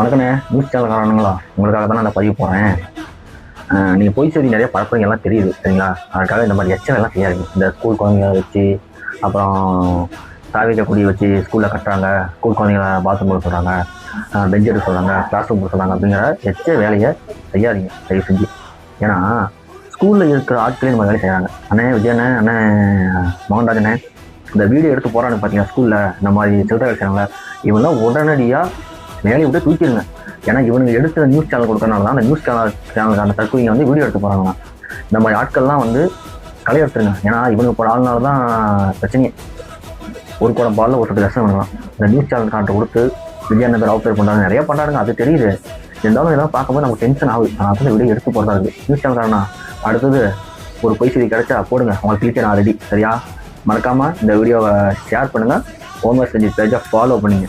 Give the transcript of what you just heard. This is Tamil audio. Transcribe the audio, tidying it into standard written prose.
வணக்கண்ணே, நியூஸ் சேனல் காரணங்களா உங்களுக்காக தான் நான் பதிவு போகிறேன். நீங்கள் பொய் செய்தி நிறைய பரப்புறீங்க எல்லாம் தெரியுது சரிங்களா. அதுக்காக இந்த மாதிரி எச்சம் எல்லாம் செய்யாதீங்க. இந்த ஸ்கூல் குழந்தைங்கள வச்சு அப்புறம் தாவிக்க கொடி வச்சு ஸ்கூலில் கட்டுறாங்க, ஸ்கூல் குழந்தைங்கள பாத்ரூம் போட சொல்கிறாங்க, பெஞ்ச் எடுக்க சொல்கிறாங்க, கிளாஸ் ரூம் போட சொல்கிறாங்க அப்படிங்கிற எச்ச வேலையை செய்யாதீங்க தயவு செஞ்சு. ஏன்னா ஸ்கூலில் இருக்கிற ஆட்களே நம்ம வேலை செய்கிறாங்க. அண்ணே விஜயண்ணே, அண்ணன் மோகன்ராஜண்ணே, இந்த வீடியோ எடுத்து போகிறான்னு பார்த்தீங்கன்னா ஸ்கூலில் இந்த மாதிரி சிறுத்தை வேலை செய்கிறாங்கள, இவங்களாம் உடனடியாக வேலையை விட்டு தூக்கிடுங்க. ஏன்னா இவனுக்கு எடுத்து நியூஸ் சேனல் கொடுக்கறனால தான் அந்த நியூஸ் சேனலுக்கான தற்கொலைங்க வந்து வீடியோ எடுத்து போகிறாங்கன்னா இந்த மாதிரி ஆட்கள்லாம் வந்து களை எடுத்துருங்க. ஏன்னா இவனுக்கு போட ஆளுனால தான் பிரச்சனையே. ஒரு கூட பாலில் ஒருத்தர் கஷ்டம் பண்ணலாம். இந்த நியூஸ் சேனல் கான்ட்ட கொடுத்து விஜயநகர் அவுட் பண்ணுறாங்க, நிறைய பண்ணுறாங்க, அது தெரியுது. இருந்தாலும் இதெல்லாம் பார்க்கும்போது நமக்கு டென்ஷன் ஆகுது. நான் வந்து வீடியோ எடுத்து போடுறதா இருக்குது. நியூஸ் சேனல் காரணம் அடுத்தது ஒரு பொய் செய்தி கிடைச்சா போடுங்க, உங்களுக்கு கிளிக்க நான் ரெடி சரியா. மறக்காமல் இந்த வீடியோவை ஷேர் பண்ணுங்கள், ஹோம் ஒர்க் செஞ்சு பேஜை ஃபாலோ பண்ணிங்க.